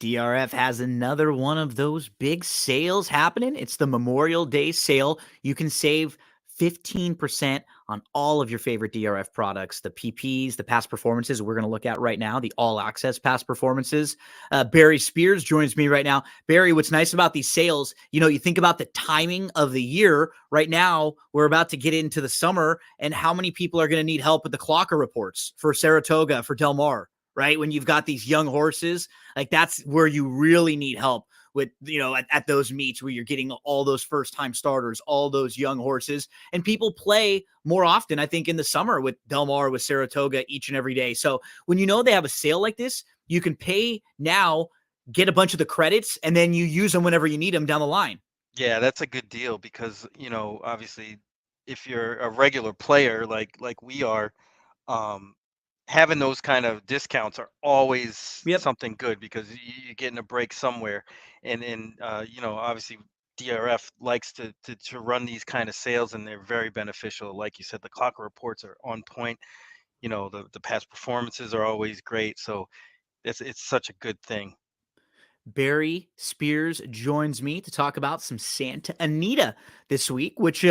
DRF has another one of those big sales happening. It's the Memorial Day sale. You can save 15% on all of your favorite DRF products, the PPs, the past performances we're going to look at right now, the all access past performances. Barry Spears joins me right now. Barry, what's nice about these sales, you think about the timing of the year. Right now, we're about to get into the summer, and how many people are going to need help with the clocker reports for Saratoga, for Del Mar, right? When you've got these young horses, like that's where you really need help with, at those meets where you're getting all those first time starters, all those young horses, and people play more often, I think, in the summer with Del Mar, with Saratoga each and every day. So when they have a sale like this, you can pay now, get a bunch of the credits, and then you use them whenever you need them down the line. Yeah, that's a good deal because, obviously if you're a regular player like we are, um, having those kind of discounts are always Yep. something good because you're getting a break somewhere. And obviously DRF likes to run these kind of sales, and they're very beneficial. Like you said, the clock reports are on point. The past performances are always great. So it's such a good thing. Barry Spears joins me to talk about some Santa Anita this week, which is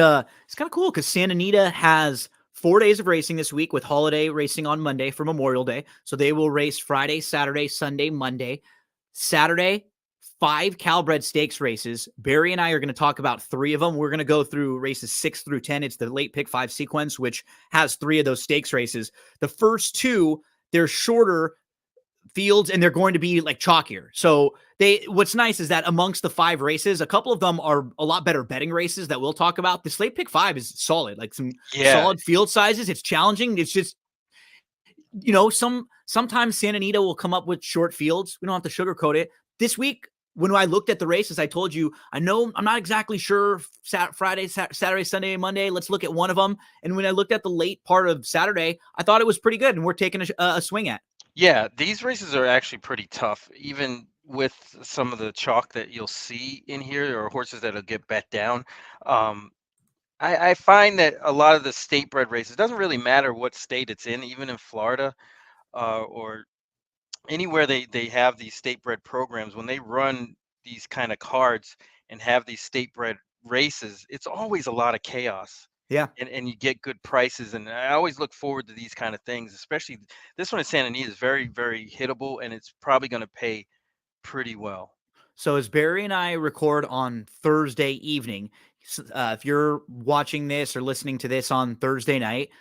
kind of cool because Santa Anita has 4 days of racing this week with holiday racing on Monday for Memorial Day. So they will race Friday, Saturday, Sunday, Monday. Saturday, 5 Calbred Stakes races. Barry and I are going to talk about 3 of them. We're going to go through races 6 through 10. It's the late pick 5 sequence, which has 3 of those stakes races. The first 2, they're shorter fields and they're going to be like chalkier. So what's nice is that amongst the 5 races, a couple of them are a lot better betting races that we'll talk about. The slate pick 5 is solid, like some Yeah. solid field sizes. It's challenging. It's just, sometimes Santa Anita will come up with short fields. We don't have to sugarcoat it. This week, when I looked at the races, I told you, I'm not exactly sure Friday, Saturday, Sunday, Monday. Let's look at one of them. And when I looked at the late part of Saturday, I thought it was pretty good and we're taking a swing at. Yeah, these races are actually pretty tough, even with some of the chalk that you'll see in here, or horses that'll get bet down. Um, I find that a lot of the state bred races, doesn't really matter what state it's in, even in Florida, or anywhere they have these state bred programs, when they run these kind of cards and have these state bred races, it's always a lot of chaos. Yeah. And you get good prices, and I always look forward to these kind of things, especially this one in Santa Anita is very, very hittable, and it's probably going to pay pretty well. So as Barry and I record on Thursday evening, if you're watching this or listening to this on Thursday night,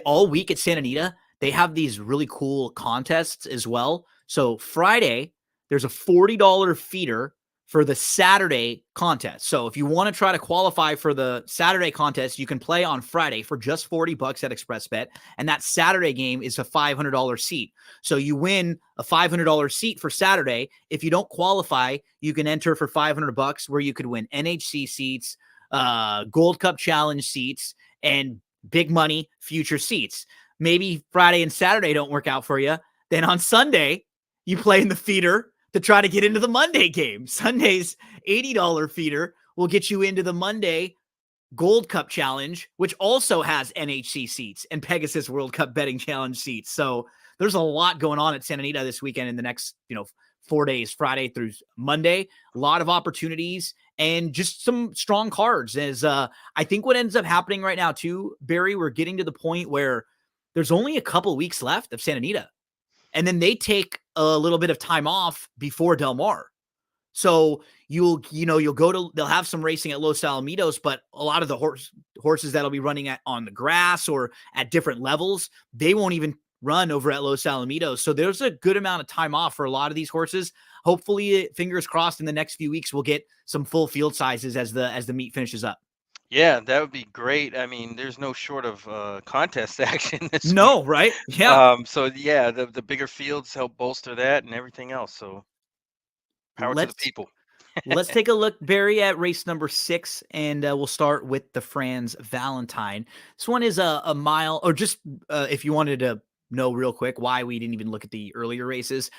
all week at Santa Anita, they have these really cool contests as well. So Friday, there's a $40 feeder for the Saturday contest. So if you want to try to qualify for the Saturday contest, you can play on Friday for just $40 at ExpressBet. And that Saturday game is a $500 seat. So you win a $500 seat for Saturday. If you don't qualify, you can enter for $500 where you could win NHC seats, Gold Cup Challenge seats, and big money future seats. Maybe Friday and Saturday don't work out for you. Then on Sunday, you play in the feeder to try to get into the Monday game. Sunday's $80 feeder will get you into the Monday Gold Cup Challenge, which also has NHC seats and Pegasus World Cup Betting Challenge seats. So there's a lot going on at Santa Anita this weekend in the next, 4 days, Friday through Monday. A lot of opportunities and just some strong cards. As I think what ends up happening right now too, Barry, we're getting to the point where there's only a couple weeks left of Santa Anita. And then they take a little bit of time off before Del Mar. So you'll go to, they'll have some racing at Los Alamitos, but a lot of the horses that'll be running on the grass or at different levels, they won't even run over at Los Alamitos. So there's a good amount of time off for a lot of these horses. Hopefully, fingers crossed, in the next few weeks, we'll get some full field sizes as the meet finishes up. Yeah, that would be great. I mean, there's no short of contest action this week. No, right? Yeah. So yeah, the bigger fields help bolster that and everything else. So power to the Let's people. Let's take a look, Barry, at race number 6, and we'll start with the Franz Valentine. This one is a mile, or just if you wanted to know real quick why we didn't even look at the earlier races.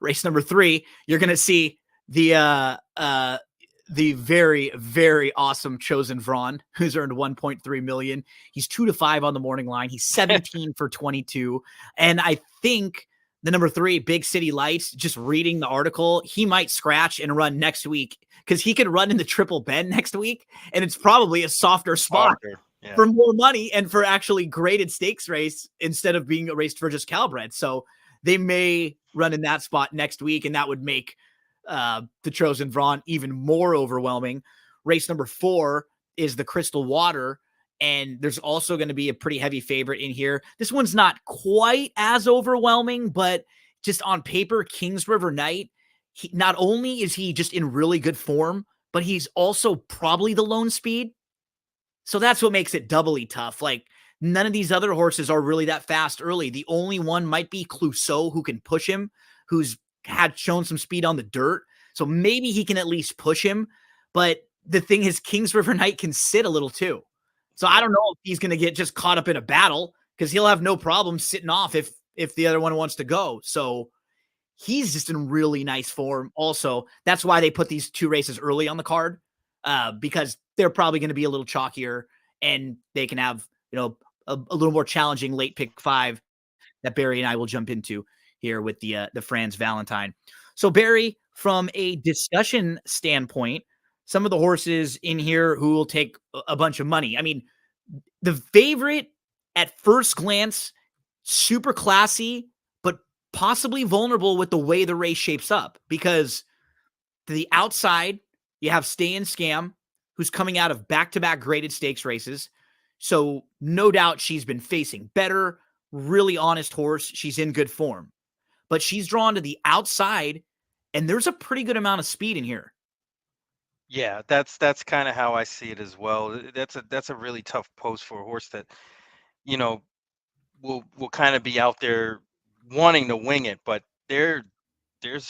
Race number 3, you're going to see the very, very awesome Chosen Vron, who's earned 1.3 million. He's 2 to 5 on the morning line. He's 17 for 22, and I think The number 3, Big City Lights, just reading the article, he might scratch and run next week because he could run in the triple bend next week, and it's probably a softer spot Softer. Yeah. for more money and for actually graded stakes race instead of being raced for just Calbred. So they may run in that spot next week, and that would make the Trojan Vron even more overwhelming. Race number 4 is the Crystal Water, and there's also going to be a pretty heavy favorite in here. This one's not quite as overwhelming, but just on paper, Kings River Knight, not only is he just in really good form, but he's also probably the lone speed. So that's what makes it doubly tough. Like, none of these other horses are really that fast early. The only one might be Clouseau, who can push him, who's had shown some speed on the dirt. So maybe he can at least push him. But the thing is, Kings River Knight can sit a little too. So I don't know if he's going to get just caught up in a battle, because he'll have no problem sitting off if the other one wants to go. So he's just in really nice form. Also, that's why they put these 2 races early on the card, because they're probably going to be a little chalkier, and they can have, a little more challenging late pick 5 that Barry and I will jump into here with the Franz Valentine. So Barry, from a discussion standpoint, some of the horses in here who will take a bunch of money. I mean, the favorite at first glance, super classy, but possibly vulnerable with the way the race shapes up, because to the outside, you have Stay and Scam, who's coming out of back-to-back graded stakes races. So no doubt she's been facing better, really honest horse. She's in good form, but she's drawn to the outside, and there's a pretty good amount of speed in here. Yeah, that's kind of how I see it as well. That's a really tough post for a horse that, you know, will kind of be out there wanting to wing it, but there's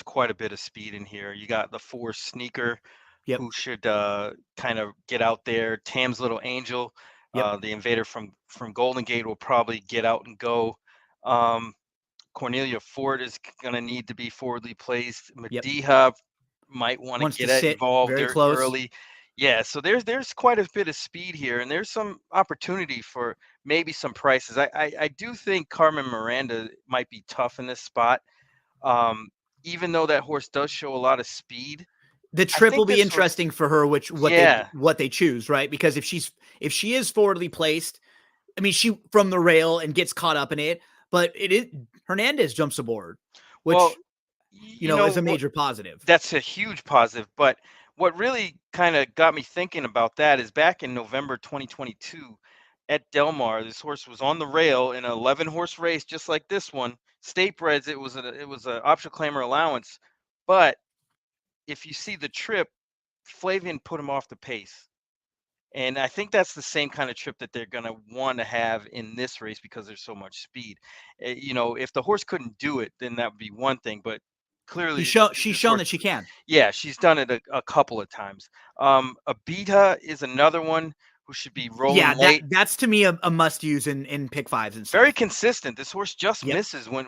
quite a bit of speed in here. You got the 4 Sneaker, Yep. who should kind of get out there. Tam's Little Angel, Yep. the invader from Golden Gate, will probably get out and go. Um, Cornelia Ford is going to need to be forwardly placed. Yep. Mediha might want to Wants to get it sit involved very there close. early. Yeah, so there's quite a bit of speed here, and there's some opportunity for maybe some prices. I do think Carmen Miranda might be tough in this spot. Um, Even though that horse does show a lot of speed, The I trip will think be this horse, interesting for her, yeah, what they choose, right? Because if she is forwardly placed, I mean, she from the rail and gets caught up in it, but it is Hernandez jumps aboard, well, which you know is a what? major positive. That's a huge positive. But what really kind of got me thinking about that is back in November 2022 at Del Mar, this horse was on the rail in an 11 horse race, just like this one. State breds, it was a optional claimer allowance. But if you see the trip, Flavian put him off the pace. And I think that's the same kind of trip that they're going to want to have in this race because there's so much speed. If the horse couldn't do it, then that would be one thing. But clearly, She's this shown horse, that she can. yeah, she's done it a couple of times. Abita is another one who should be rolling Yeah, late. that's to me a must use in pick 5s and Very stuff. consistent. This horse just Yep. misses when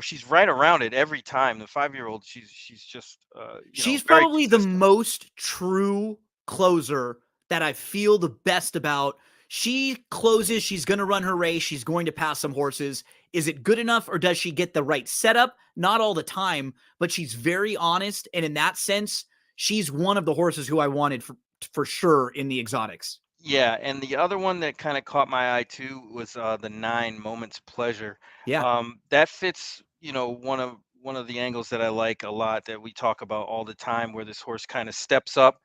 she's right around it every time. The 5-year-old, she's just She's very probably the consistent. most true closer that I feel the best about. She closes, she's going to run her race, she's going to pass some horses. Is it good enough, or does she get the right setup? Not all the time, but she's very honest. And in that sense, she's one of the horses who I wanted for sure in the exotics. Yeah, and the other one that kind of caught my eye too was the 9 Moments Pleasure. Yeah. That fits, one of the angles that I like a lot that we talk about all the time, where this horse kind of steps up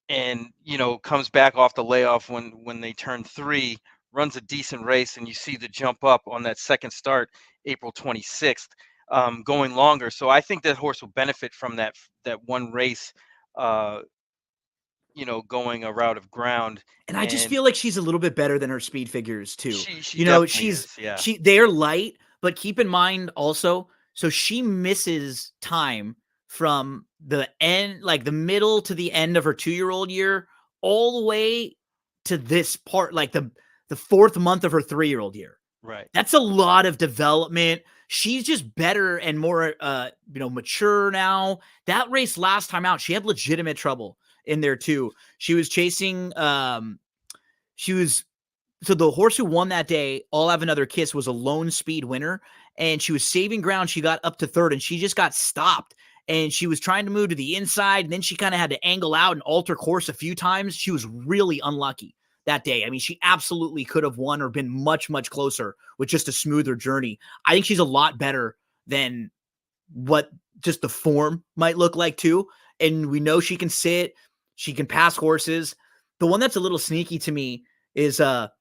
and comes back off the layoff when they turn 3, runs a decent race, and you see the jump up on that second start, April 26th, going longer. So I think that horse will benefit from that one race. Uh, going a route of ground, And I just and feel like she's a little bit better than her speed figures too. she definitely She's is, yeah. they're light, but keep in mind also, so she misses time from the end, like the middle to the end of her 2-year-old year, all the way to this part, like the 4th month of her 3-year-old year. Right. That's a lot of development. She's just better and more mature now. That race last time out, she had legitimate trouble in there too. She was chasing so the horse who won that day, I'll Have Another Kiss, was a lone speed winner, and she was saving ground. She got up to third, and she just got stopped. And she was trying to move to the inside, and then she kind of had to angle out and alter course a few times. She was really unlucky that day. I mean, she absolutely could have won or been much, much closer with just a smoother journey. I think she's a lot better than what just the form might look like too. And we know she can sit, she can pass horses. The one that's a little sneaky to me is Jack,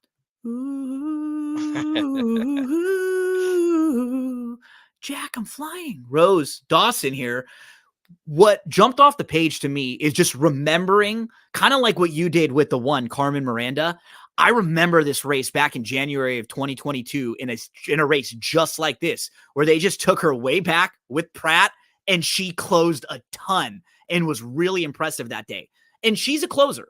I'm flying. Rose Dawson here. What jumped off the page to me is just remembering, kind of like what you did with the one, Carmen Miranda. I remember this race back in January of 2022 in a race just like this, where they just took her way back with Pratt, and she closed a ton and was really impressive that day. And she's a closer,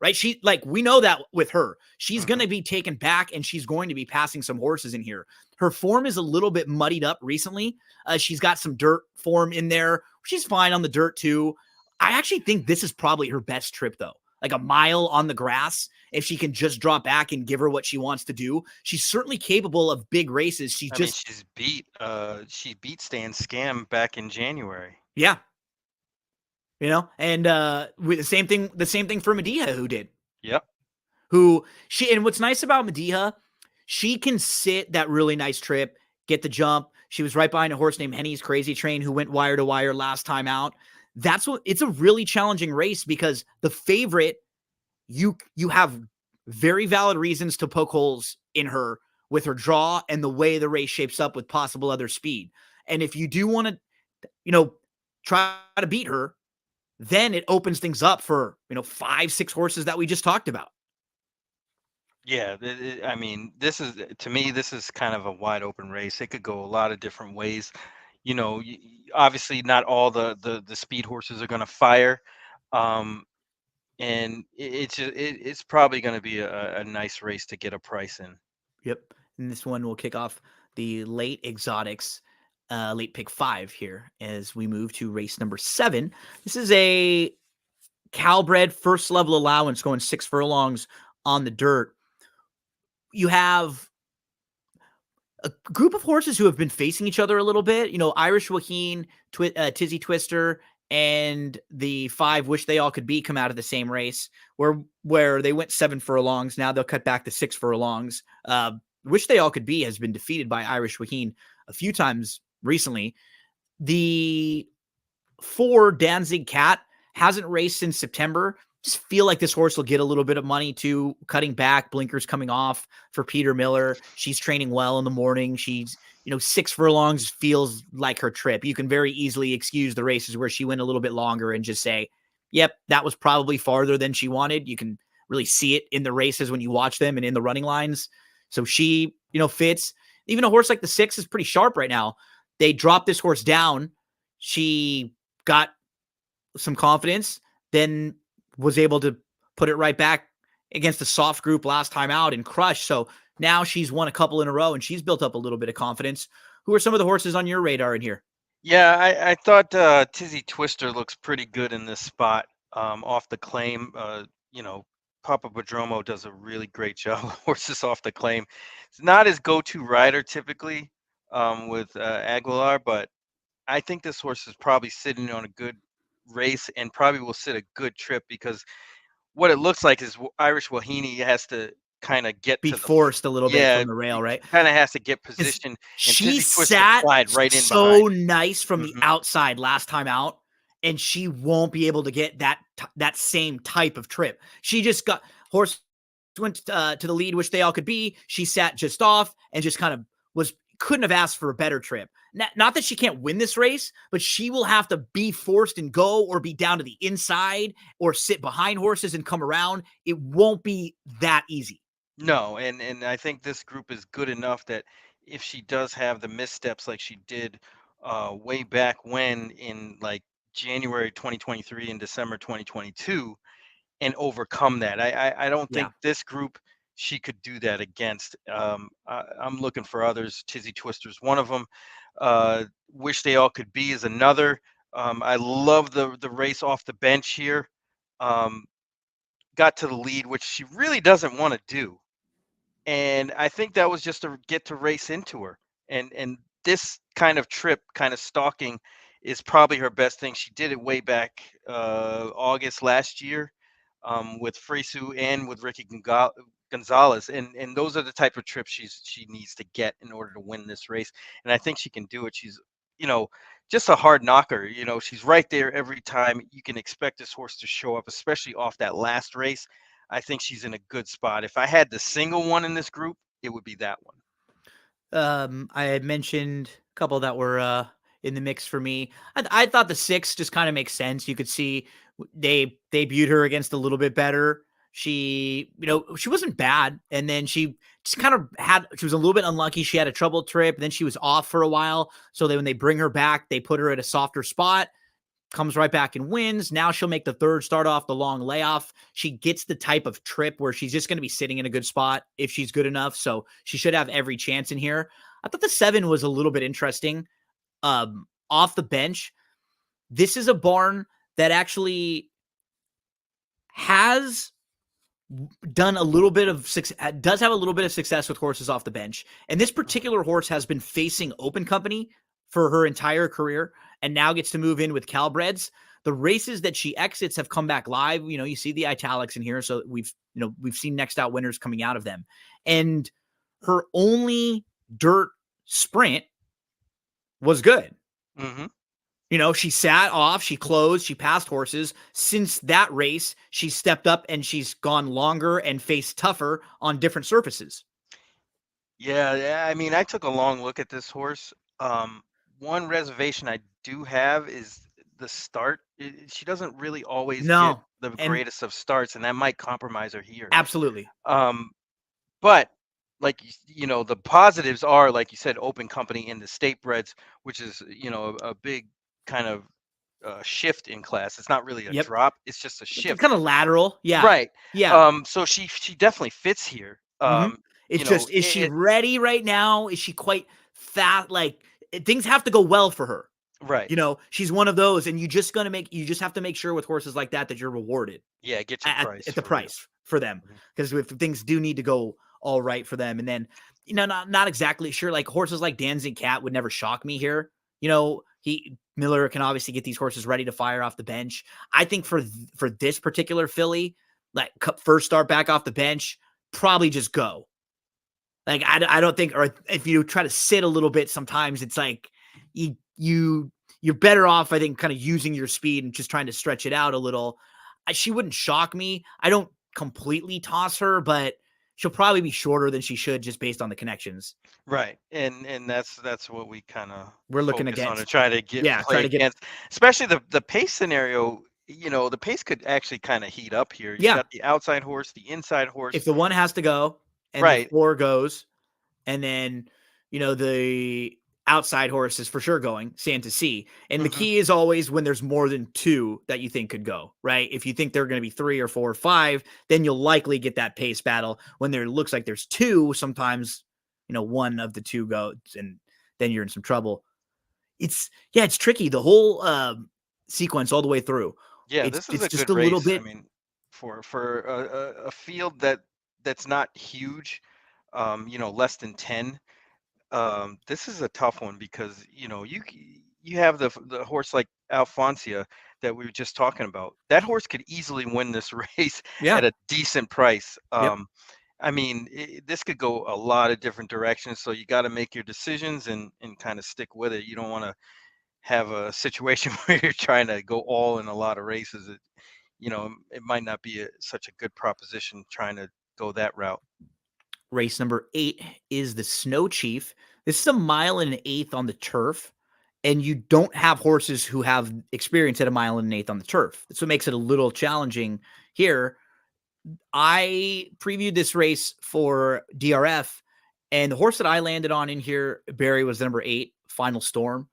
right? She, like, we know that with her, she's going to be taken back and she's going to be passing some horses in here. Her form is a little bit muddied up recently. She's got some dirt form in there. She's fine on the dirt too. I actually think this is probably her best trip though. Like a mile on the grass, if she can just drop back and give her what she wants to do. She's certainly capable of big races. I mean, she beat Stan Scam back in January. Yeah. And with the same thing for Medea, who did. Yep. And what's nice about Medea, she can sit that really nice trip, get the jump. She was right behind a horse named Henny's Crazy Train, who went wire to wire last time out. It's a really challenging race because the favorite, you have very valid reasons to poke holes in her with her draw and the way the race shapes up with possible other speed. And if you do want to, try to beat her, then it opens things up for, 5-6 horses that we just talked about. Yeah, I mean, to me, this is kind of a wide open race. It could go a lot of different ways. Obviously, not all the speed horses are going to fire, and it's probably going to be a nice race to get a price in. Yep. And this one will kick off the late exotics, late pick 5 here as we move to race number 7. This is a Calbred first level allowance going 6 furlongs on the dirt. You have a group of horses who have been facing each other a little bit. Irish Wahine, Tizzy Twister, and the 5 Wish They All Could Be come out of the same race where they went 7 furlongs. Now they'll cut back to 6 furlongs. Wish They All Could Be has been defeated by Irish Wahine a few times recently. The 4 Danzig Cat hasn't raced since September. Just feel like this horse will get a little bit of money too, cutting back, blinkers coming off for Peter Miller. She's training well in the morning. She's, 6 furlongs feels like her trip. You can very easily excuse the races where she went a little bit longer and just say, yep, that was probably farther than she wanted. You can really see it in the races when you watch them and in the running lines. So she, fits. Even a horse like the 6 is pretty sharp right now. They dropped this horse down. She got some confidence, then was able to put it right back against the soft group last time out and crush. So now she's won a couple in a row and she's built up a little bit of confidence. Who are some of the horses on your radar in here? Yeah, I thought Tizzy Twister looks pretty good in this spot off the claim. Papa Bodromo does a really great job of horses off the claim. It's not his go-to rider typically with Aguilar, but I think this horse is probably sitting on a good race and probably will sit a good trip because what it looks like is Irish Wahine has to kind of get Be to forced a little bit from the rail, right? Kind of has to get position. And she Tizzy sat right in so behind. nice from the outside last time out, and she won't be able to get that same type of trip. She just got horse went to the lead, which they all could be. She sat just off and just kind of couldn't have asked for a better trip. Not that she can't win this race, but she will have to be forced and go or be down to the inside or sit behind horses and come around. It won't be that easy. No, and I think this group is good enough that if she does have the missteps like she did way back when in like January 2023 and December 2022 and overcome that. I don't think this group she could do that against. I'm looking for others. Tizzy Twister's one of them. Wish They All Could Be is another. I love the race off the bench here. Got to the lead, which she really doesn't want to do. And I think that was just to get to race into her. And this kind of trip, kind of stalking, is probably her best thing. She did it way back August last year with Frisu and with Gonzalez, and those are the type of trips she needs to get in order to win this race. And I think she can do it. She's, you know, just a hard knocker. You know, she's right there every time. You can expect this horse to show up, especially off that last race. I think she's in a good spot. If I had the single one in this group, it would be that one. I had mentioned a couple that were in the mix for me. I thought the 6 just kind of makes sense. You could see they debuted her against a little bit better. She, she wasn't bad, and then she just kind of she was a little bit unlucky. She had a trouble trip, and then she was off for a while. So when they bring her back, they put her at a softer spot, comes right back and wins. Now she'll make the third start off the long layoff. She gets the type of trip where she's just going to be sitting in a good spot if she's good enough. So she should have every chance in here. I thought the 7 was a little bit interesting. Off the bench, this is a barn that actually has done a little bit of success, does have a little bit of success with horses off the bench. And this particular horse has been facing open company for her entire career and now gets to move in with Calbreds. The races that she exits have come back live. You see the italics in here. So we've seen next out winners coming out of them. And her only dirt sprint was good. Mm-hmm. She sat off, she closed, she passed horses. Since that race, she stepped up and she's gone longer and faced tougher on different surfaces. Yeah. I mean, I took a long look at this horse. One reservation I do have is the start. She doesn't really always get the greatest of starts, and that might compromise her here. Absolutely. But like, the positives are, like you said, open company in the state breds, which is, a big kind of shift in class. It's not really a drop. It's just a shift. It's kind of lateral. Yeah. Right. Yeah. So she definitely fits here. It's just, is she ready right now? Is she quite fat? Like, things have to go well for her. Right. She's one of those, and you just have to make sure with horses like that you're rewarded. Yeah, get your price at the price for them. Because if things do need to go all right for them, and then not exactly sure, like horses like Danzig Cat would never shock me here. Miller can obviously get these horses ready to fire off the bench. I think for this particular filly, like first start back off the bench, probably just go. Like I don't think, or if you try to sit a little bit, sometimes it's like you're better off, I think, kind of using your speed and just trying to stretch it out a little. She wouldn't shock me. I don't completely toss her, but she'll probably be shorter than she should just based on the connections. Right. And that's what we kind of we're looking against on to try to get against, especially the pace scenario. The pace could actually kind of heat up here. You got the outside horse, the inside horse. If the one has to go and the 4 goes, and then the outside horse is for sure going Santa C. And the key is always when there's more than 2 that you think could go, right? If you think they're going to be 3 or 4 or 5, then you'll likely get that pace battle. When there looks like there's 2, sometimes, one of the 2 goes, and then you're in some trouble. It's tricky. The whole sequence all the way through. Yeah, this is just a good race. Little bit. I mean, for a field that's not huge, less than 10. This is a tough one because you have the horse like Alfoncia that we were just talking about. That horse could easily win this race at a decent price. I mean, this could go a lot of different directions, so you got to make your decisions and kind of stick with it. You don't want to have a situation where you're trying to go all in a lot of races. It might not be such a good proposition trying to go that route. Race number 8 is the Snow Chief. This is a 1.125 on the turf, and you don't have horses who have experience at a 1.125 on the turf. So it makes it a little challenging here. I previewed this race for DRF, and the horse that I landed on in here, Barry, was number 8, Final Storm,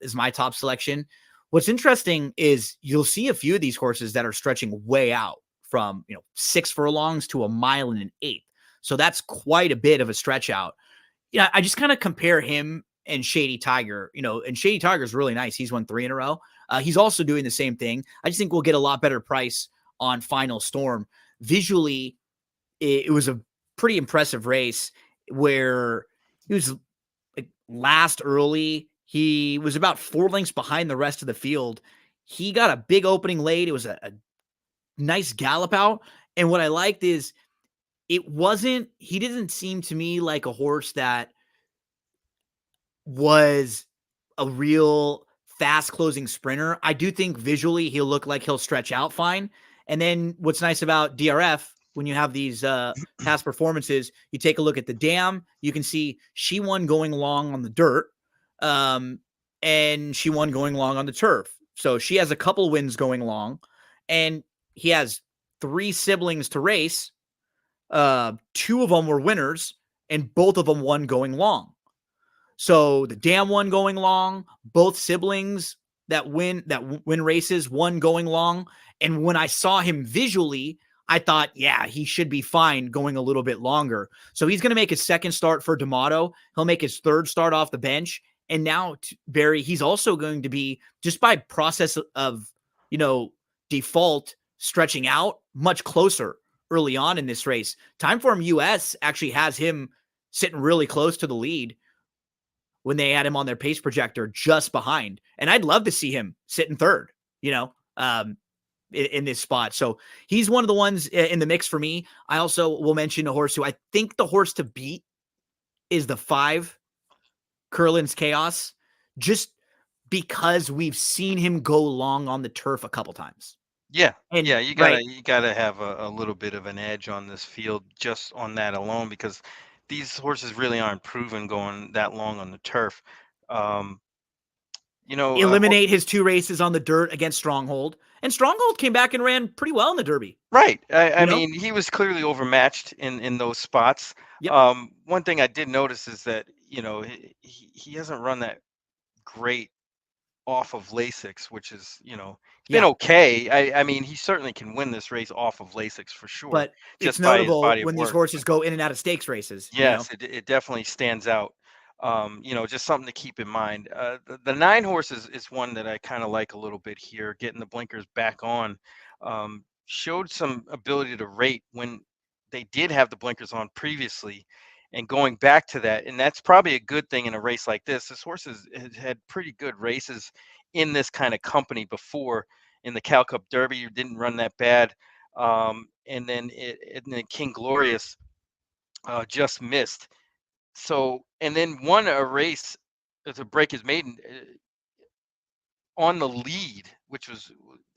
is my top selection. What's interesting is you'll see a few of these horses that are stretching way out from 6 furlongs to a 1.125. So that's quite a bit of a stretch out. I just kind of compare him and Shady Tiger, and Shady Tiger is really nice. He's won 3 in a row. He's also doing the same thing. I just think we'll get a lot better price on Final Storm. Visually, it was a pretty impressive race where he was like last early. He was about 4 lengths behind the rest of the field. He got a big opening late. It was a nice gallop out. And what I liked is he didn't seem to me like a horse that was a real fast closing sprinter. I do think visually he'll look like he'll stretch out fine. And then what's nice about DRF when you have these past performances, you take a look at the dam, you can see she won going long on the dirt, and she won going long on the turf. So she has a couple wins going long, and he has 3 siblings to race. 2 of them were winners, and both of them won going long. So the dam one going long, both siblings that win races, one going long. And when I saw him visually, I thought, yeah, he should be fine going a little bit longer. So he's going to make his second start for D'Amato. He'll make his third start off the bench. And now, Barry, he's also going to be, just by process of, default, stretching out much closer early on in this race. Timeform US actually has him sitting really close to the lead when they had him on their pace projector just behind. And I'd love to see him sit in third, in this spot. So he's one of the ones in the mix for me. I also will mention a horse who I think the horse to beat is the 5, Curlin's Chaos, just because we've seen him go long on the turf a couple times. Yeah, And yeah, you gotta have a little bit of an edge on this field just on that alone, because these horses really aren't proven going that long on the turf. Um, eliminate his 2 races on the dirt against Stronghold. And Stronghold came back and ran pretty well in the Derby. right. I mean, he was clearly overmatched in those spots. Yep. One thing I did notice is that he hasn't run that great off of Lasix, which is, he's been okay. I mean, he certainly can win this race off of Lasix for sure, but it's just by his notable body of when these work. horses go in and out of stakes races. Yes, it definitely stands out. Just something to keep in mind. The 9 horses is one that I kind of like a little bit here. Getting the blinkers back on, showed some ability to rate when they did have the blinkers on previously, and going back to that. And that's probably a good thing in a race like this. This horse has had pretty good races in this kind of company before. In the Cal Cup Derby, you didn't run that bad. And then King Glorious just missed. So, and then won a race to break his maiden on the lead, which was,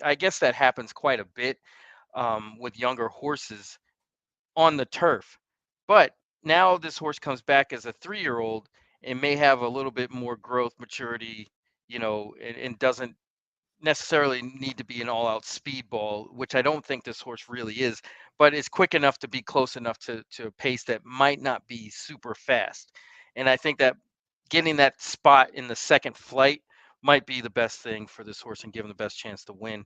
I guess that happens quite a bit with younger horses on the turf. But now this horse comes back as a 3-year-old and may have a little bit more growth, maturity, and doesn't necessarily need to be an all-out speedball, which I don't think this horse really is, but is quick enough to be close enough to a pace that might not be super fast. And I think that getting that spot in the second flight might be the best thing for this horse and give him the best chance to win.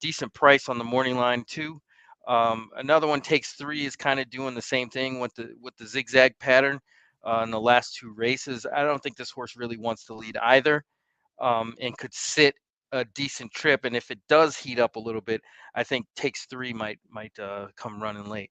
Decent price on the morning line too. Another one, Takes 3, is kind of doing the same thing with the zigzag pattern in the last 2 races. I don't think this horse really wants to lead either, and could sit a decent trip. And if it does heat up a little bit, I think Takes 3 might come running late.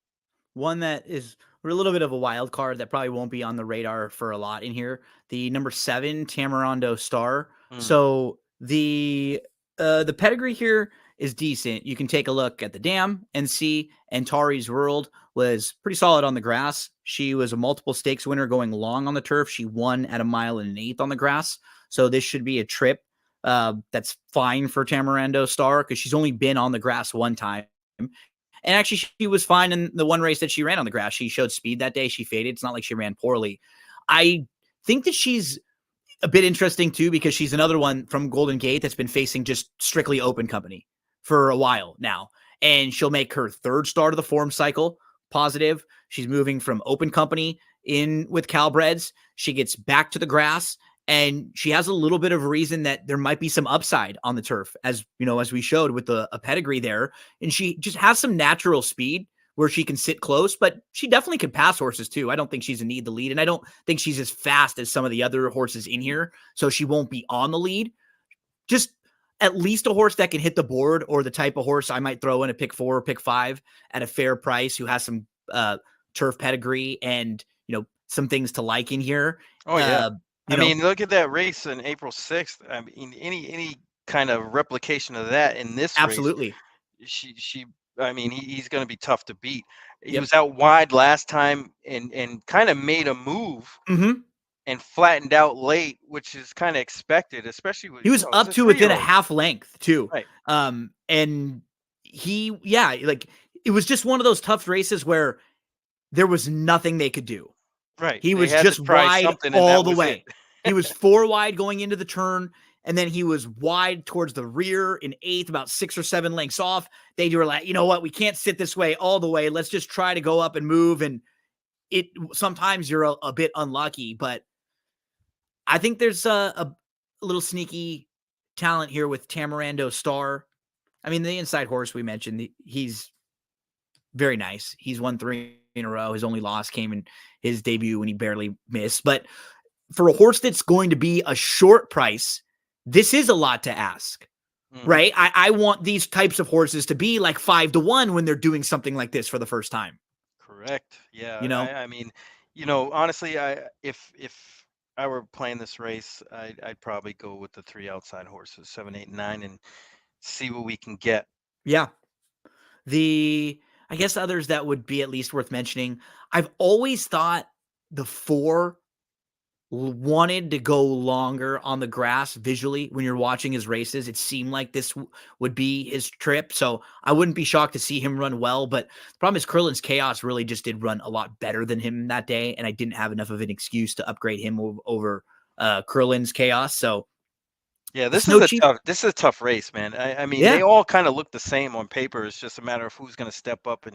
One that is a little bit of a wild card that probably won't be on the radar for a lot in here. The number 7 Tamarando Star. So the pedigree here is decent. You can take a look at the dam and see Antari's World was pretty solid on the grass. She was a multiple stakes winner going long on the turf. She won at 1 1/8 on the grass. So this should be a trip that's fine for Tamarando Star because she's only been on the grass one time. And actually, she was fine in the one race that she ran on the grass. She showed speed that day. She faded. It's not like she ran poorly. I think that she's a bit interesting, too, because she's another one from Golden Gate that's been facing just strictly open company for a while now. And she'll make her 3rd start of the form cycle positive. She's moving from open company in with Calbreds. She gets back to the grass. And she has a little bit of a reason that there might be some upside on the turf, as we showed with a pedigree there. And she just has some natural speed where she can sit close, but she definitely can pass horses too. I don't think she's a need the lead, and I don't think she's as fast as some of the other horses in here, so she won't be on the lead. Just at least a horse that can hit the board, or the type of horse I might throw in a pick 4 or pick 5 at a fair price, who has some turf pedigree and some things to like in here. Oh yeah. You I know, mean, look at that race on April 6th. I mean, any kind of replication of that in this race, absolutely. she I mean, he's going to be tough to beat. He Yep. was out wide last time and kind of made a move Hmm. and flattened out late, which is kind of expected, especially with, He was it's up a to within a 3-year-old. half length too. Right. And yeah, like it was just one of those tough races where there was nothing they could do. Right. He They was had to just try wide something and all that the was it. way. He was 4 wide going into the turn, and then he was wide towards the rear in 8th, about 6 or 7 lengths off. They were like, "You know what? We can't sit this way all the way. Let's just try to go up and move." And it sometimes you're a bit unlucky, but I think there's a little sneaky talent here with Tamarando Star. I mean, the inside horse we mentioned, he's very nice. He's won 3 in a row. His only loss came in his debut when he barely missed. But for a horse that's going to be a short price, this is a lot to ask, Hmm. right? I want these types of horses to be like 5-1 when they're doing something like this for the first time, Correct. Yeah. you know? I mean, honestly, if I were playing this race, I'd probably go with the three outside horses, 7, 8, 9, and see what we can get. Yeah. I guess others that would be at least worth mentioning. I've always thought the 4 wanted to go longer on the grass visually when you're watching his races. It seemed like this would be his trip. So I wouldn't be shocked to see him run well. But the problem is Curlin's Chaos really just did run a lot better than him that day. And I didn't have enough of an excuse to upgrade him over Curlin's Chaos. So Yeah, the Snow Chief, this is a tough race, man. I mean, they yeah. all kind of look the same on paper. It's just a matter of who's going to step up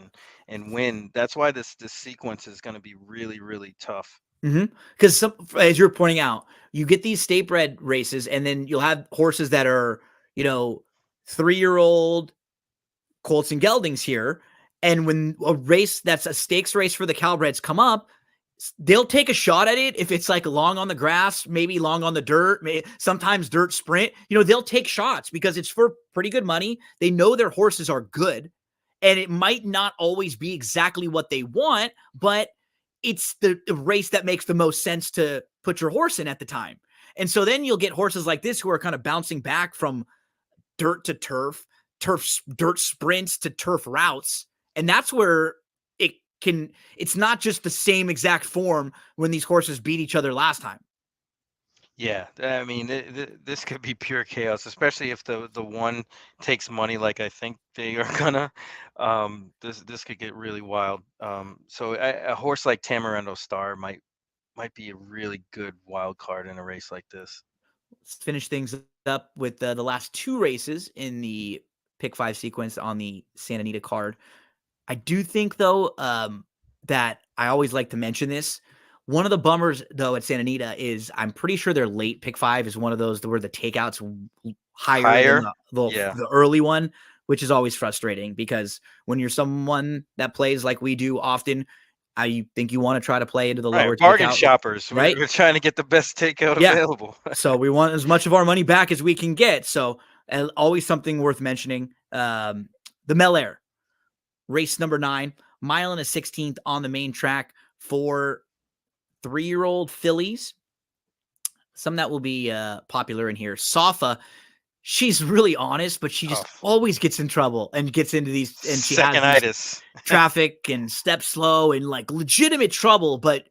and win. That's why this sequence is going to be really, really tough. Because as you're pointing out, you get these state bred races, and then you'll have horses that are, 3-year-old Colts and Geldings here. And when a race that's a stakes race for the Calbreds come up, they'll take a shot at it if it's like long on the grass, maybe long on the dirt, sometimes dirt sprint. They'll take shots because it's for pretty good money. They know their horses are good, and it might not always be exactly what they want, but it's the race that makes the most sense to put your horse in at the time. And so then you'll get horses like this who are kind of bouncing back from dirt to dirt sprints to turf routes. And that's where it's not just the same exact form when these horses beat each other last time. Yeah, I mean, this could be pure chaos, especially if the one takes money like I think they are gonna. This could get really wild. So a horse like Tamarando Star might be a really good wild card in a race like this. Let's finish things up with the last 2 races in the pick 5 sequence on the Santa Anita card. I do think, though, that I always like to mention this. One of the bummers, though, at Santa Anita is I'm pretty sure their late pick 5 is one of those where the takeouts higher than Higher, the yeah. the early one, which is always frustrating because when you're someone that plays like we do often, I think you want to try to play into the Right, lower bargain takeout, shoppers. We're, right? we're trying to get the best takeout Yeah. available. So we want as much of our money back as we can get. So always something worth mentioning. The Mel Air race number 9, mile and a 16th on the main track for 3-year-old fillies. Some that will be popular in here. Safa, she's really honest, but she just Tough. always gets in trouble and gets into these, and she has these Second-itis. traffic and step slow and like legitimate trouble, but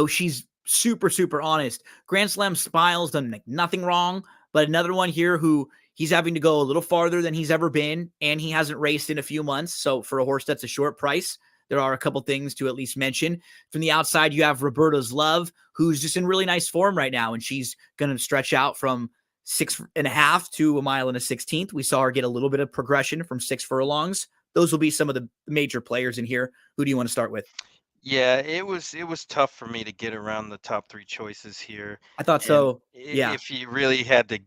she's super, super honest. Grand Slam Smiles done like nothing wrong, but another one here who he's having to go a little farther than he's ever been, and he hasn't raced in a few months. So for a horse that's a short price, there are a couple things to at least mention. From the outside, you have Roberta's Love, who's just in really nice form right now, and she's going to stretch out from 6.5 to a mile and a 16th. We saw her get a little bit of progression from 6 furlongs. Those will be some of the major players in here. Who do you want to start with? Yeah, it was tough for me to get around the top three choices here. I thought And so. Yeah, if you really had to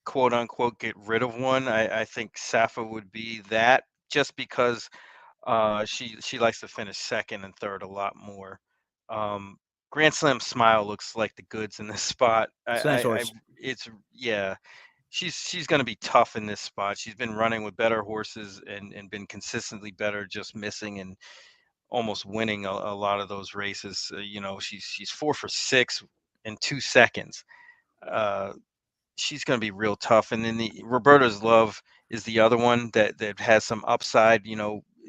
quote unquote get rid of one, I think Safa would be that just because she likes to finish second and third a lot more. Um, Grand Slam Smile looks like the goods in this spot. it's a nice I horse. it's yeah, she's going to be tough in this spot. She's been running with better horses and been consistently better, just missing and almost winning a lot of those races. She's 4 for 6 in 2 seconds. Uh, she's going to be real tough. And then the Roberta's Love is the other one that has some upside.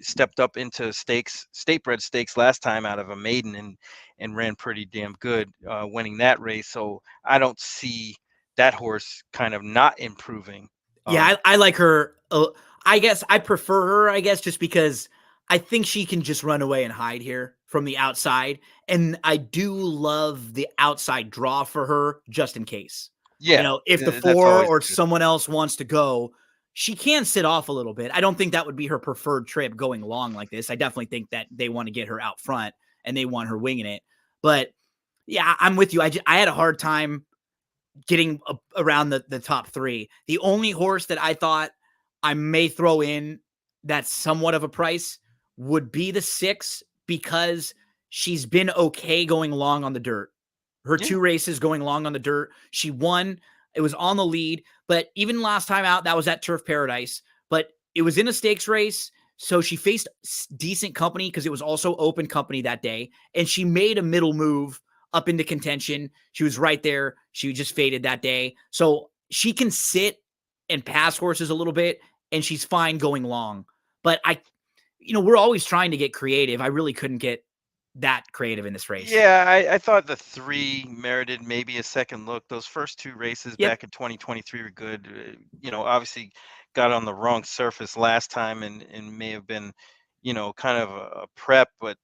Stepped up into state bred stakes last time out of a maiden and ran pretty damn good, winning that race. So I don't see that horse kind of not improving. Yeah, I like her. I guess I prefer her, I guess, just because I think she can just run away and hide here from the outside. And I do love the outside draw for her just in case. Yeah, If the that's four always or good. someone else wants to go, she can sit off a little bit. I don't think that would be her preferred trip going long like this. I definitely think that they want to get her out front and they want her winging it. But yeah, I'm with you. I had a hard time getting around the top three. The only horse that I thought I may throw in that's somewhat of a price would be the 6, because she's been okay going long on the dirt. Her Yeah. 2 races going long on the dirt, she won. It was on the lead, but even last time out, that was at Turf Paradise, but it was in a stakes race. So she faced decent company because it was also open company that day, and she made a middle move up into contention. She was right there. She just faded that day. So she can sit and pass horses a little bit, and she's fine going long. But we're always trying to get creative. I really couldn't get that creative in this race. Yeah, I thought the 3 merited maybe a second look. Those first 2 races Yep. back in 2023 were good. Obviously got on the wrong surface last time and may have been, kind of a prep, but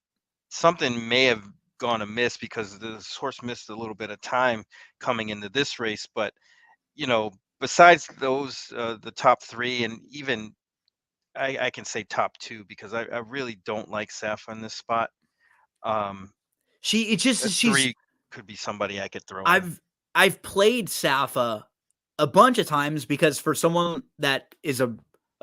something may have gone amiss because this horse missed a little bit of time coming into this race. But, besides those, the top 3, and even I can say top 2 because I really don't like Safa in this spot. She's 3 could be somebody I could throw in. I've played Safa a bunch of times because for someone that is a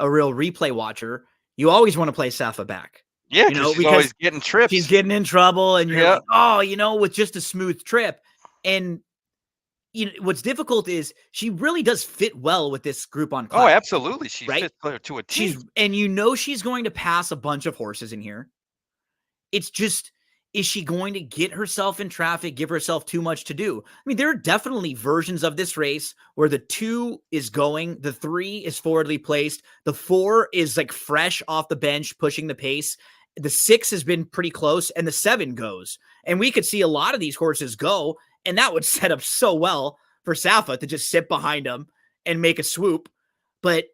real replay watcher, you always want to play Safa back. Yeah, because she's Because always getting she's trips. getting in trouble and you're Yeah. like, oh, with just a smooth trip. And what's difficult is she really does fit well with this group on Oh, Cloud, absolutely. She right? fits her to a T. She's going to pass a bunch of horses in here. It's just, is she going to get herself in traffic, give herself too much to do? I mean, there are definitely versions of this race where the 2 is going, the 3 is forwardly placed, the 4 is like fresh off the bench, pushing the pace. The 6 has been pretty close, and the 7 goes. And we could see a lot of these horses go, and that would set up so well for Safa to just sit behind them and make a swoop. But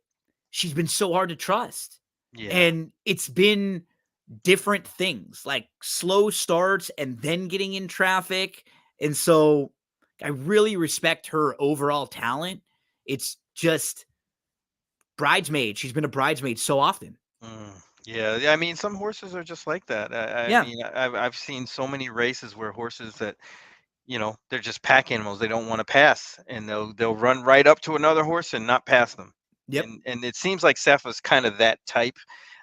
she's been so hard to trust. Yeah. And it's been different things, like slow starts and then getting in traffic. And so I really respect her overall talent. It's just bridesmaid. She's been a bridesmaid so often. Yeah. I mean, some horses are just like that. I Yeah. mean, I've seen so many races where horses that they're just pack animals. They don't want to pass, and they'll run right up to another horse and not pass them. Yep. And it seems like Safa's kind of that type.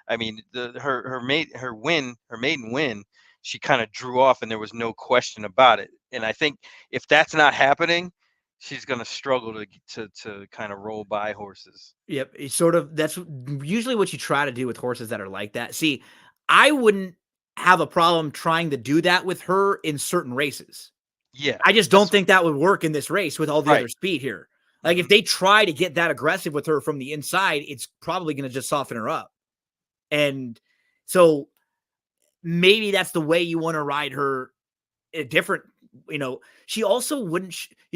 I mean, her maiden win, she kind of drew off, and there was no question about it. And I think if that's not happening, she's going to struggle to kind of roll by horses. Yep. It's sort of, that's usually what you try to do with horses that are like that. See, I wouldn't have a problem trying to do that with her in certain races. Yeah, I just don't that's think that would work in this race with all the right. other speed here. Like if they try to get that aggressive with her from the inside, it's probably going to just soften her up. And so maybe that's the way you want to ride her. A different, she also wouldn't,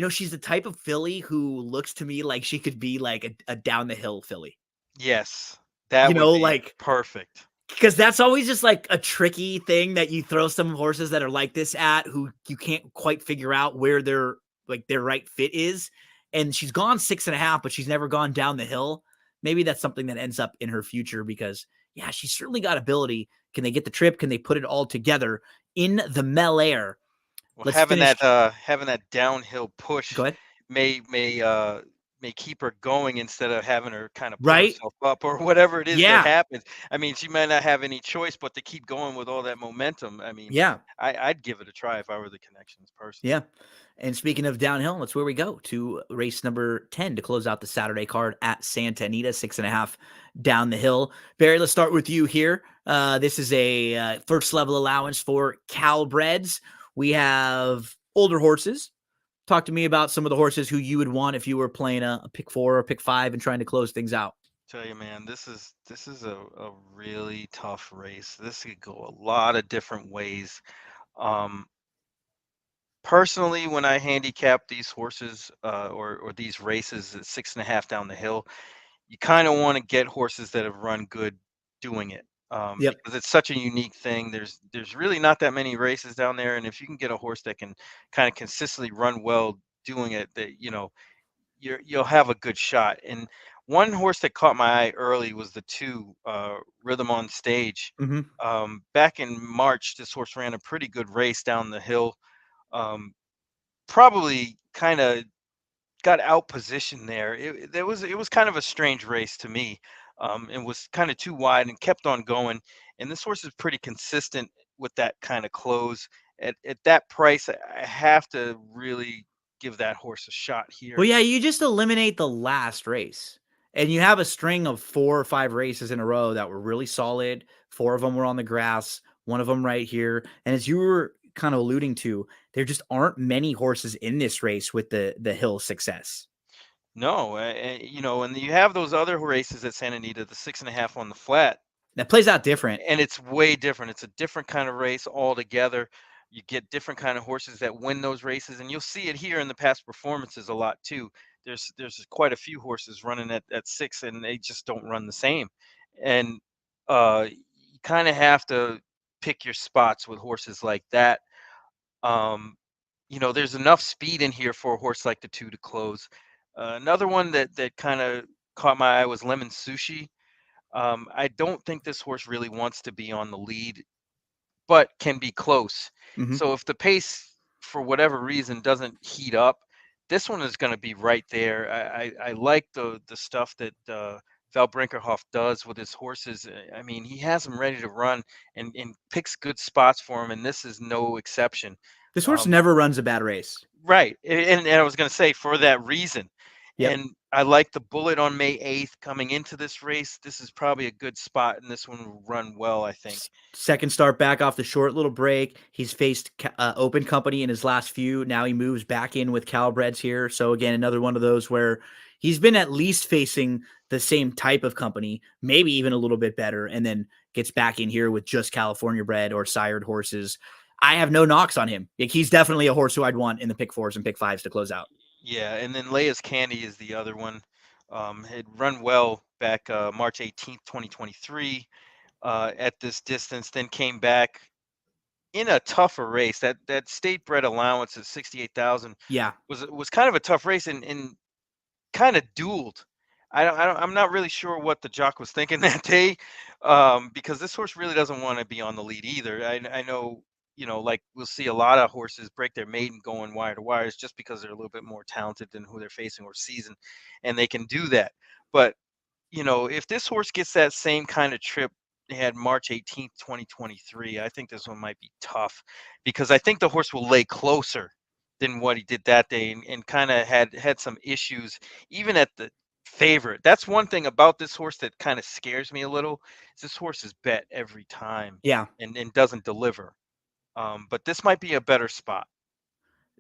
she's the type of filly who looks to me like she could be like a down the hill filly, Yes, that would be like, perfect. because that's always just like a tricky thing that you throw some horses that are like this at, who you can't quite figure out where their right fit is. And she's gone 6.5, but she's never gone down the hill. Maybe that's something that ends up in her future because, yeah, she's certainly got ability. Can they get the trip? Can they put it all together in the Mel Air? Well, Let's finish. having that downhill push Go ahead. may keep her going instead of having her kind of pull Right? herself up or whatever it is that Yeah. happens. I mean, she might not have any choice but to keep going with all that momentum. I mean, Yeah. I'd give it a try if I were the Connections person. Yeah. And speaking of downhill, that's where we go to race number 10 to close out the Saturday card at Santa Anita, 6.5 down the hill. Barry, let's start with you here. This is a first level allowance for Calbreds. We have older horses. Talk to me about some of the horses who you would want if you were playing a pick four or pick five and trying to close things out. Tell you, man, this is a really tough race. This could go a lot of different ways. Um, Personally, when I handicap these horses or these races at 6.5 down the hill, you kind of want to get horses that have run good doing it, Yep. because it's such a unique thing. There's really not that many races down there, and if you can get a horse that can kind of consistently run well doing it, that you'll have a good shot. And one horse that caught my eye early was the two Rhythm on Stage. Mm-hmm. Back in March, this horse ran a pretty good race down the hill. Um, Probably kind of got out positioned there. It was kind of a strange race to me, and was kind of too wide and kept on going. And this horse is pretty consistent with that kind of close. At that price, I have to really give that horse a shot Well, here. yeah, you just eliminate the last race. And you have a string of 4 or 5 races in a row that were really solid. 4 of them were on the grass, one of them right here. And as you were kind of alluding to, there just aren't many horses in this race with the hill success. No, and you have those other races at Santa Anita, the 6.5 on the flat, That plays out different. and it's way different. It's a different kind of race altogether. You get different kind of horses that win those races, and you'll see it here in the past performances a lot too. There's quite a few horses running at 6, and they just don't run the same. And you kind of have to pick your spots with horses like that. Um, there's enough speed in here for a horse like the two to close. Another one that kind of caught my eye was Lemon Sushi. I don't think this horse really wants to be on the lead, but can be close. Mhm. So if the pace, for whatever reason, doesn't heat up, this one is going to be right there. I like the stuff that Val Brinkerhoff does with his horses. I mean, he has them ready to run and picks good spots for him, and this is no exception. This horse Um, never runs a bad race. right, and I was going to say for that reason, Yep. and I like the bullet on May 8th coming into this race. This is probably a good spot, and this one will run well, I think. Second start back off the short little break. He's faced open company in his last few. Now he moves back in with Calabreds here. So again, another one of those where he's been at least facing the same type of company, maybe even a little bit better, and then gets back in here with just California bred or sired horses. I have no knocks on him. Like, he's definitely a horse who I'd want in the pick fours and pick fives to close out. Yeah, and then Leia's Candy is the other one. Had run well back March 18th, 2023, at this distance, then came back in a tougher race. That state bred allowance at 68,000 Yeah. was kind of a tough race, and kind of dueled. I'm not really sure what the jock was thinking that day, because this horse really doesn't want to be on the lead either. I know, like we'll see a lot of horses break their maiden going wire to wires just because they're a little bit more talented than who they're facing or seasoned, and they can do that. But if this horse gets that same kind of trip they had March 18th, 2023, I think this one might be tough, because I think the horse will lay closer than what he did that day, and kind of had some issues even at the favorite. That's one thing about this horse that kind of scares me a little. Is this horse is bet every time Yeah. and doesn't deliver. But this might be a better spot.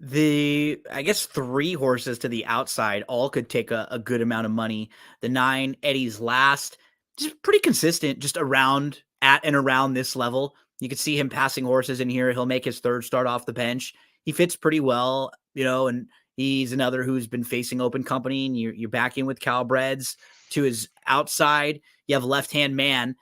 I guess 3 horses to the outside all could take a good amount of money. The 9, Eddie's Last, just pretty consistent, just around at and around this level. You could see him passing horses in here. He'll make his third start off the bench. He fits pretty well, and he's another who's been facing open company, and you're back in with Calbreds. To his outside, you have Left Hand Man.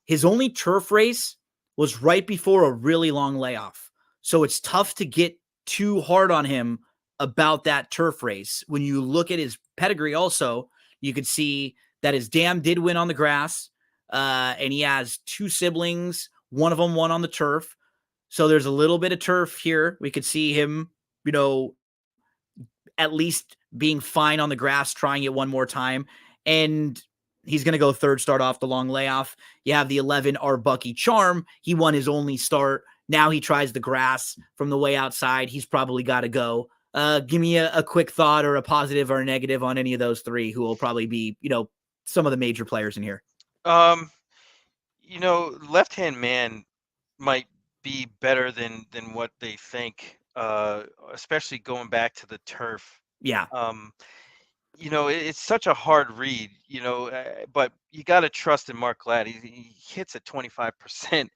His only turf race was right before a really long layoff. So it's tough to get too hard on him about that turf race. When you look at his pedigree, also, you could see that his dam did win on the grass, and he has 2 siblings. One of them won on the turf. So there's a little bit of turf here. We could see him, at least being fine on the grass, trying it one more time. And he's going to go third start off the long layoff. You have the 11 Arbucky Charm. He won his only start. Now he tries the grass from the way outside. He's probably got to go. Give me a quick thought or a positive or a negative on any of those 3 who will probably be, some of the major players in here. Um, Left Hand Man might be better than what they think. uh, especially going back to the turf. Yeah. Um, it's such a hard read, but you got to trust in Mark Glad. He hits at 25%.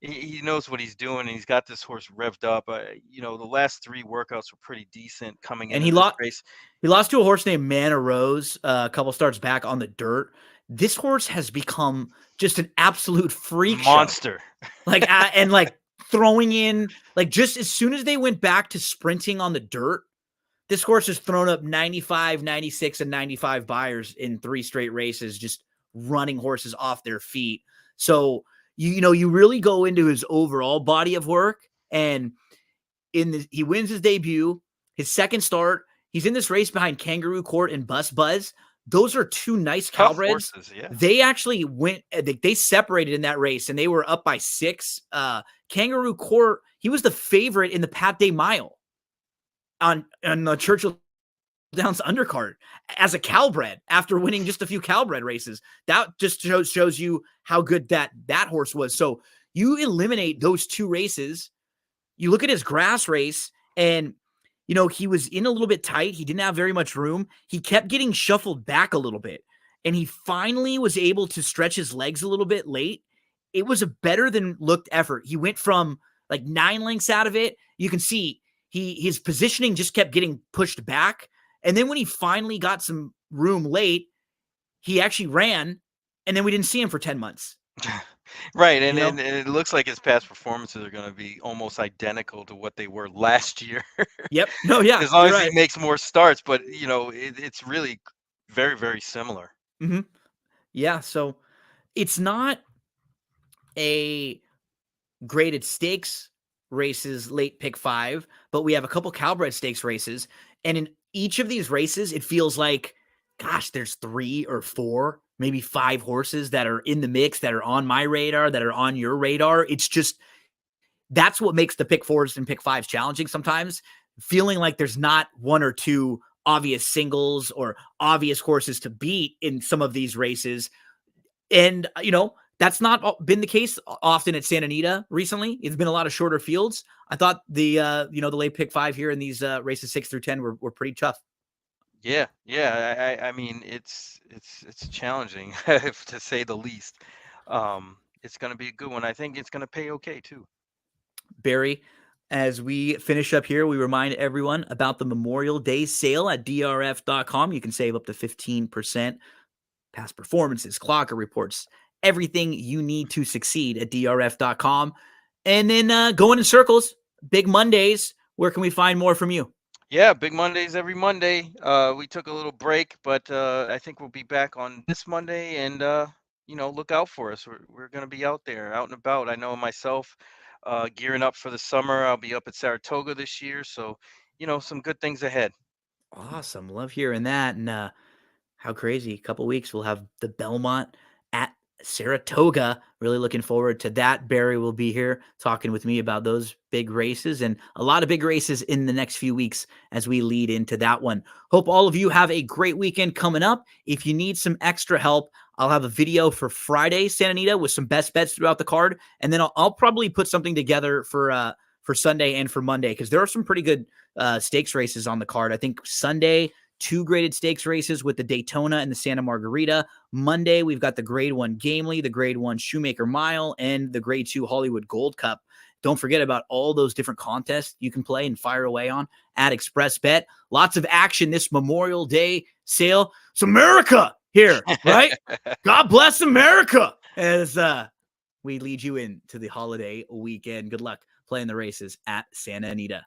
He knows what he's doing, and he's got this horse revved up. The last three workouts were pretty decent coming And into this race. he lost to a horse named Mana Rose a couple starts back on the dirt. This horse has become just an absolute freak show. Monster. And like throwing in, like just as soon as they went back to sprinting on the dirt, this horse has thrown up 95, 96, and 95 buyers in 3 straight races, just running horses off their feet. So, you really go into his overall body of work, and he wins his debut, his second start. He's in this race behind Kangaroo Court and Bus Buzz. Those are 2 nice Tough Calbreds. horses, yeah. They actually they separated in that race, and they were up by 6. Kangaroo Court, he was the favorite in the Pat Day Mile on the Churchill Downs undercard as a Calbred after winning just a few Calbred races. That just shows you how good that horse was. So you eliminate those 2 races. You look at his grass race, and he was in a little bit tight. He didn't have very much room. He kept getting shuffled back a little bit, and he finally was able to stretch his legs a little bit late. It was a better than looked effort. He went from like 9 lengths out of it. You can see his positioning just kept getting pushed back. And then when he finally got some room late, he actually ran, and then we didn't see him for 10 months. Right, and it looks like his past performances are going to be almost identical to what they were last year. Yep. No, yeah. As long as he makes more starts, but it's really very, very similar. Mm-hmm. Yeah, so it's not a graded stakes races late pick 5, but we have a couple Calbred stakes races, and in each of these races, it feels like, gosh, there's 3 or 4, maybe 5 horses that are in the mix, that are on my radar, that are on your radar. It's just, that's what makes the pick 4s and pick 5s challenging sometimes, feeling like there's not 1 or 2 obvious singles or obvious horses to beat in some of these races. And, that's not been the case often at Santa Anita recently. It's been a lot of shorter fields. I thought the late pick 5 here in these races 6 through 10 were pretty tough. Yeah. I mean, it's challenging to say the least. It's going to be a good one. I think it's going to pay okay too. Barry, as we finish up here, we remind everyone about the Memorial Day sale at drf.com. You can save up to 15%. Past performances, clocker reports, everything you need to succeed at drf.com. And then going in circles, big Mondays. Where can we find more from you? Yeah, big Mondays every Monday. We took a little break, but I think we'll be back on this Monday, and look out for us. We're going to be out there, out and about. I know myself, gearing up for the summer. I'll be up at Saratoga this year, so some good things ahead. Awesome, love hearing that. And how crazy! A couple weeks we'll have the Belmont at Saratoga. Really looking forward to that. Barry will be here talking with me about those big races, and a lot of big races in the next few weeks as we lead into that one. Hope all of you have a great weekend coming up. If you need some extra help, I'll have a video for Friday, Santa Anita, with some best bets throughout the card, and then I'll probably put something together for Sunday and for Monday, because there are some pretty good stakes races on the card. I think Sunday, 2 graded stakes races with the Daytona and the Santa Margarita. Monday, we've got the Grade 1 Gamely, the Grade 1 Shoemaker Mile, and the Grade 2 Hollywood Gold Cup. Don't forget about all those different contests you can play and fire away on at Express Bet. Lots of action this Memorial Day sale. It's America here, right? God bless America as we lead you into the holiday weekend. Good luck playing the races at Santa Anita.